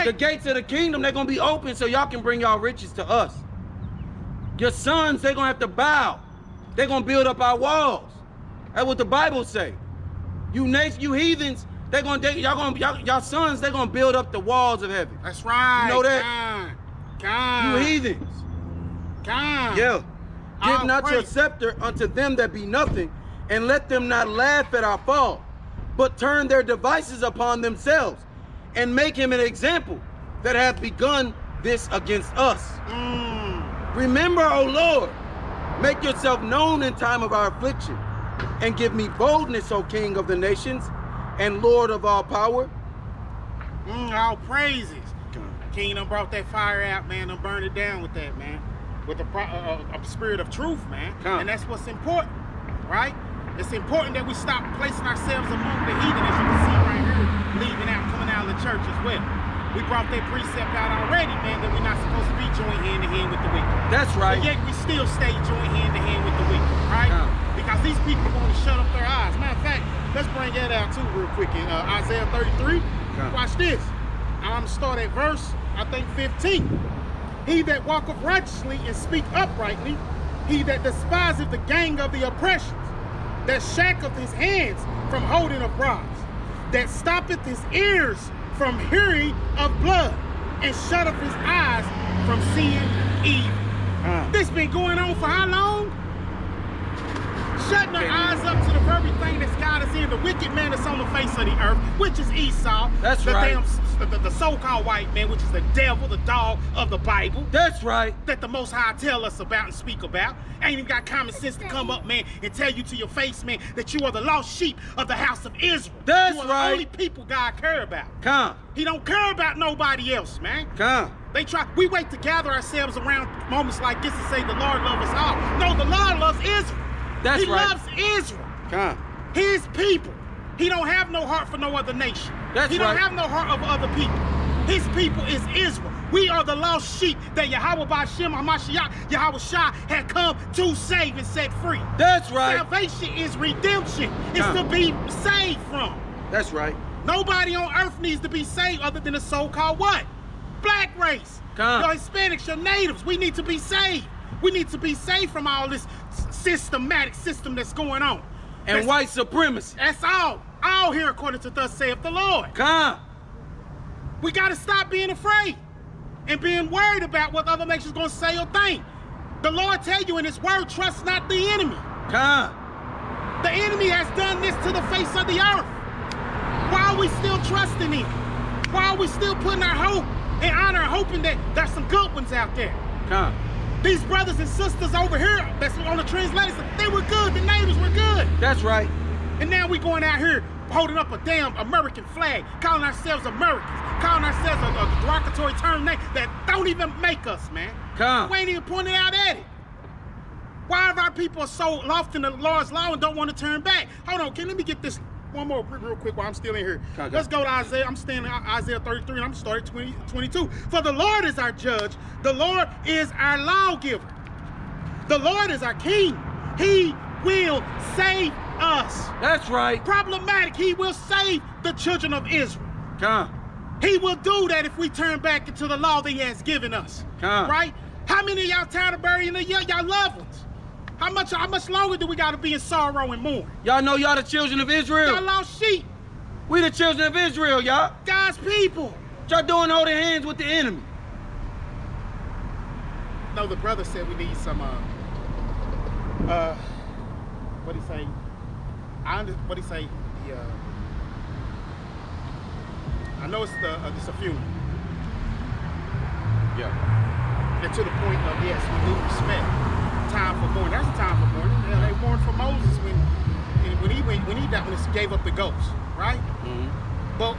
The gates of the kingdom, they're going to be open so y'all can bring y'all riches to us. Your sons, they're going to have to bow. They're going to build up our walls. That's what the Bible say. You heathens, y'all sons, they're going to build up the walls of heaven. That's right. You know that? You heathens. Yeah. Give not your scepter unto them that be nothing, and let them not laugh at our fall, but turn their devices upon themselves, and make him an example that hath begun this against us. Remember, O Lord, make yourself known in time of our affliction, and give me boldness, O King of the nations, and Lord of all power. All praises. King done brought that fire out, man, and burned it down with that, man. With a spirit of truth, man. And that's what's important, right? It's important that we stop placing ourselves among the heathen, as you can see right here, leaving out, coming out of the church as well. We brought that precept out already, man, that we're not supposed to be joined hand to hand with the wicked. That's right. But yet we still stay joined hand to hand with the wicked, right? Because these people want to shut up their eyes. Matter of fact, let's bring that out too real quick in Isaiah 33. Watch this. I'm going to start at verse, I think, 15. He that walketh righteously and speak uprightly, he that despiseth the gang of the oppressions, that shacketh his hands from holding of bribes, that stoppeth his ears from hearing of blood, and shutteth his eyes from seeing evil. This been going on for how long? Shutting our eyes up to the very thing that's got us in, the wicked man that's on the face of the earth, which is Esau. That's right. The so-called white man, which is the devil, the dog of the Bible. That's right. That the Most High tell us about and speak about. Ain't even got common sense to come up, man, and tell you to your face, man, that you are the lost sheep of the house of Israel. That's you are right. the only people God care about. He don't care about nobody else, man. We wait to gather ourselves around moments like this and say the Lord loves us all. No, the Lord loves Israel. He loves Israel. His people. He don't have no heart for no other nation. He don't have no heart of other people. His people is Israel. We are the lost sheep that Yahweh Ba'Shem HaMashiach, Yahweh Shah, had come to save and set free. That's right. Salvation is redemption. It's to be saved from. That's right. Nobody on earth needs to be saved other than the so-called what? Black race. Your Hispanics, your natives. We need to be saved. We need to be saved from all this system that's going on. And white supremacy. That's all. All here according to thus saith the Lord. We got to stop being afraid and being worried about what other nations going to say or think. The Lord tell you in his word, trust not the enemy. The enemy has done this to the face of the earth. Why are we still trusting him? Why are we still putting our hope and honor and hoping that there's some good ones out there? These brothers and sisters over here that's on the translators, they were good. The neighbors were good. That's right. And now we going out here holding up a damn American flag, calling ourselves Americans, calling ourselves a derogatory term name that don't even make us, man. We ain't even pointing out at it. Why are our people so lost in the Lord's law and don't want to turn back? Hold on, let me get this one more real quick while I'm still in here. Let's go to Isaiah. I'm standing at Isaiah 33 and I'm starting 22. For the Lord is our judge. The Lord is our lawgiver. The Lord is our king. He will save us. That's right. Problematic. He will save the children of Israel. He will do that if we turn back into the law that he has given us. Right? How many of y'all tired of burying y'all loved ones? How much longer do we got to be in sorrow and mourn? Y'all know y'all the children of Israel. Y'all lost sheep. We the children of Israel, y'all. God's people. Y'all doing holding hands with the enemy. No, the brother said we need some, what'd he say? What'd he say? I know it's a funeral. And to the point of, yes, we need respect. Time for mourning. That's a time for mourning. Yeah, they mourned for Moses when he gave up the ghost, right? But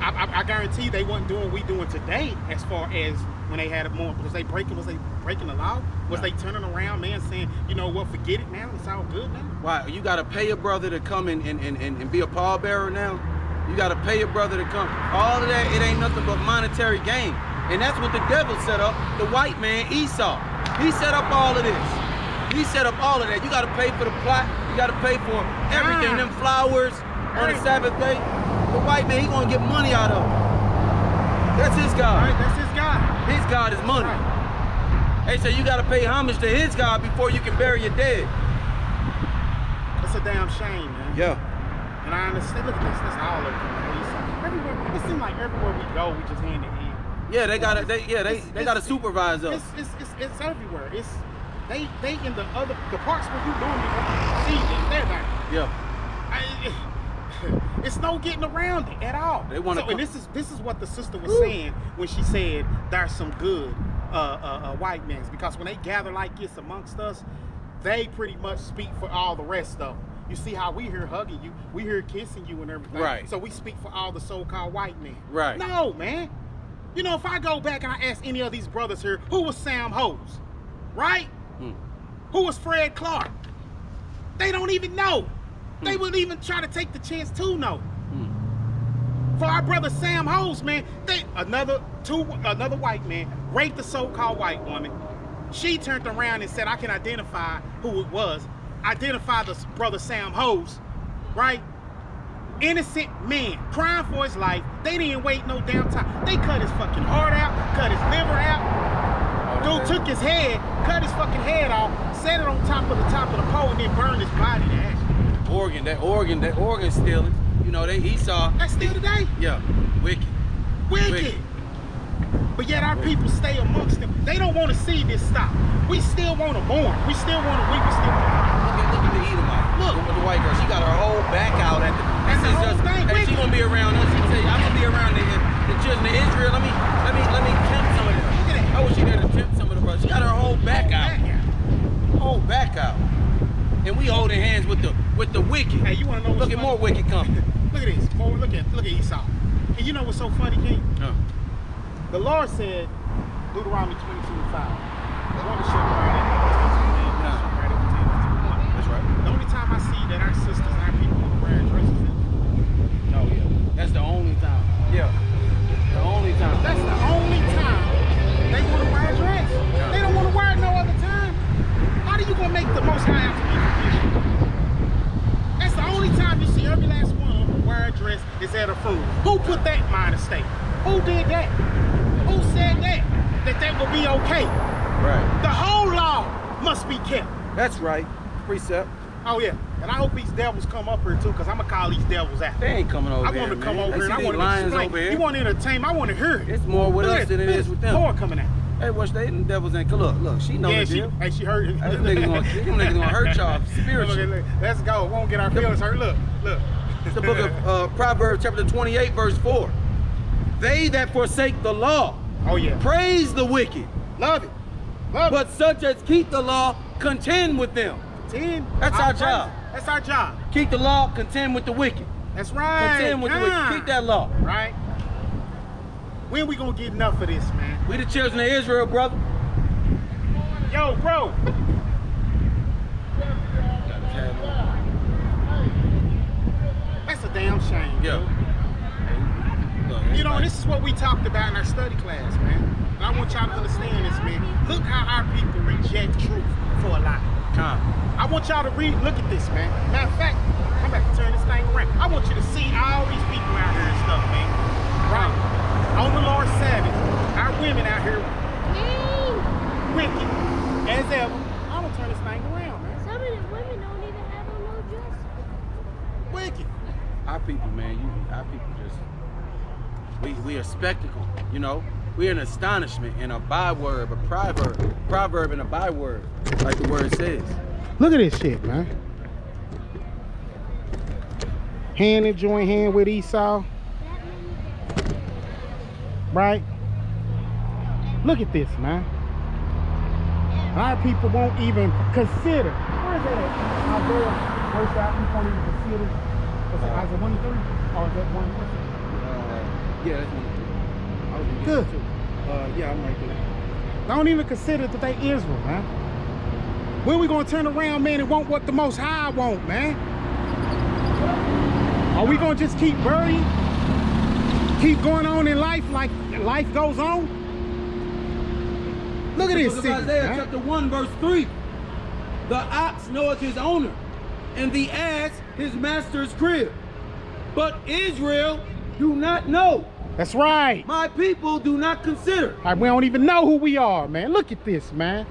I guarantee they wasn't doing what we doing today as far as when they had a mourn. Was they breaking the law? Was they turning around, man, saying, you know what, forget it now, it's all good now? Why? You gotta pay a brother to come and be a pallbearer now? You gotta pay a brother to come. All of that, it ain't nothing but monetary gain. And that's what the devil set up, the white man, Esau. He set up all of this. He set up all of that. You got to pay for the plot. You got to pay for everything. Them flowers on the Sabbath day. The white man, he going to get money out of it. That's his God. Right? That's his God. His God is money. Right. They say you got to pay homage to his God before you can bury your dead. It's a damn shame, man. Yeah. And I understand. Look at this. That's all over the everywhere. It seems like everywhere we go, we just hand in hand. Yeah, they got to. They got to supervise us. It's everywhere. It's they in the parts where you normally see them. They're there. Yeah. It's no getting around it at all. They want to. And this is what the sister was saying when she said there's some good white men, because when they gather like this amongst us, they pretty much speak for all the rest of them. You see how we here hugging you, we here kissing you and everything. Right. So we speak for all the so-called white men. Right. No, man. You know, if I go back and I ask any of these brothers here, who was Sam Hose? Right? Who was Fred Clark? They don't even know. They wouldn't even try to take the chance to know. For our brother Sam Hose, man, another white man raped the so-called white woman. She turned around and said, I can identify who it was. Identify the brother Sam Hose, right? Innocent man, crying for his life. They didn't wait no damn time. They cut his fucking heart out, cut his liver out. Dude took his head, cut his fucking head off, set it on top of the pole, and then burned his body to ash. That organ stealing. You know, he saw. That's still today? Yeah. Wicked. But yet our people stay amongst them. They don't want to see this stop. We still want to mourn. We still want to weep. We still want to... Look at the Edomite. Look with the white girl. She got her whole back out at the... That's the whole thing. Hey, she gonna be around us. She tell you, I'm gonna be around the children of Israel. Let me tempt some of them. Look at that. I wish she there to tempt some of the brothers. She got her whole back out. Whole back out. And we holding hands with the wicked. Hey, you wanna know what's Look at funny? more wicked coming. Look at this. Look at Esau. And you know what's so funny, King? The Lord said, Deuteronomy 22:5. I want to show you right at That's right. the only time I see that our sisters and our people are wearing dresses is Oh yeah. That's the only time. Yeah. The only time. that's the only time they want to wear a dress. Yeah. They don't want to wear it no other time. How are you gonna make the Most High out to be conditional? That's the only time you see every last one of them wear a dress is at a funeral. Who put that in mind of state? Who did that? Who said that will be okay? Right. The whole law must be kept. That's right. Precept. Oh yeah, and I hope these devils come up here too, because I'm gonna call these devils out. They ain't coming over I here. want to come man. over here and I want to lions explain. over here. You want to entertain? I want to hear it. It's more with us than it is with them. More coming out. Hey, what's they? The devils ain't. Look, she know Yeah, the deal. she heard it. Them niggas gonna hurt y'all spiritually. Look, let's go. We won't get our feelings hurt. Look. It's the book of Proverbs chapter 28 verse 4. They that forsake the law, Oh yeah. praise the wicked, Love it. Love but such as keep the law contend with them. it. 10. That's our job. That's our job. Keep the law, contend with the wicked. That's right. Contend with the wicked. Keep that law. Right. When we gonna get enough of this, man? We the children of Israel, brother. Yo, bro. That's a damn shame. Yeah. You know, this is what we talked about in our study class, man. And I want y'all to understand this, man. Look how our people reject truth for a lie. I want y'all to look at this, man. Matter of fact, I'm about to turn this thing around. I want you to see all these people out here and stuff, man. Right? On the Lord's Sabbath, our women out here wicked as ever. I'm gonna turn this thing around, man. Some of the women don't even have on no dress. Wicked. Our people, man, our people just, we are spectacle, you know? We're an astonishment and a byword, a proverb and a byword, like the word says. Look at this shit, man. Hand and join hand with Esau. Right? Look at this, man. Our people won't even consider. Where is that at? Isaiah, verse out, you won't even consider. What's it, Isaiah 1 and 3? Or is that 1 and 3? Yeah, that's one. Good. Yeah, I'm right there. Don't even consider that they Israel, man. When we gonna turn around, man, and want what the Most High want, man? Are we gonna just keep burying? Keep going on in life like life goes on? Look at this Book of sickness, Isaiah man. chapter 1 verse 3. The ox knoweth his owner, and the ass his master's crib. But Israel do not know. That's right. My people do not consider. Like, we don't even know who we are, man. Look at this, man.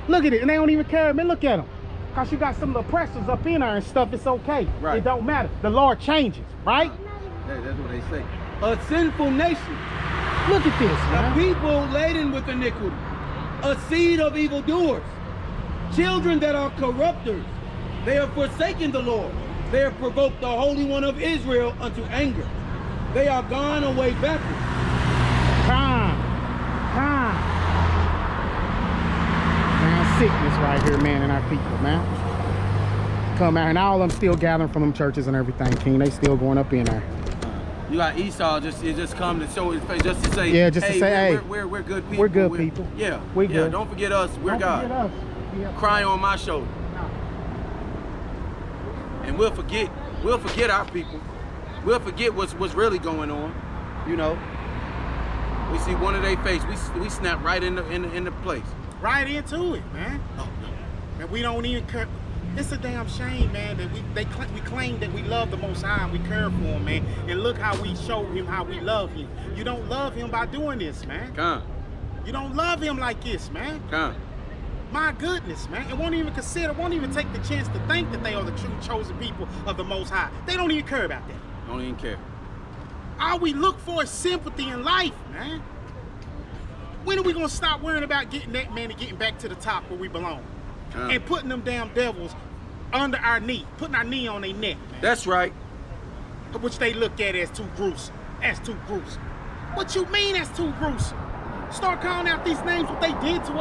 Look at it, and they don't even care, man. Look at them. Cause you got some of the oppressors up in there and stuff. It's okay. Right. It don't matter. The Lord changes, right? Hey, that's what they say. A sinful nation. Look at this, A man. people laden with iniquity. A seed of evildoers. Children that are corrupters. They have forsaken the Lord. They have provoked the Holy One of Israel unto anger. They are gone away backwards. Time. Man, sickness right here, man, in our people, man. Come out, and all of them still gathering from them churches and everything, King. They still going up in there. You got Esau just come to show his face, just to say, Yeah, just to say, hey, we're good people. we're good people. Yeah, We yeah. good. Don't forget us. We're Don't God. forget us. Yeah. Cry on my shoulder, and we'll forget our people. We'll forget what's really going on. You know, we see one of their face, we snap right in the place. Right into it, man. And we don't even care. It's a damn shame, man, that we claim that we love the Most High and we care for him, man. And look how we show him how we love him. You don't love him by doing this, man. Come, You don't love him like this, man. come. My goodness, man. It won't even take the chance to think that they are the true chosen people of the Most High. They don't even care about that. Don't even care. All we look for is sympathy in life, man. When are we gonna stop worrying about getting that man and getting back to the top where we belong? And putting them damn devils under our knee, putting our knee on their neck, man. That's right. Which they look at as too gruesome. That's too gruesome. What you mean that's too gruesome? Start calling out these names, what they did to us.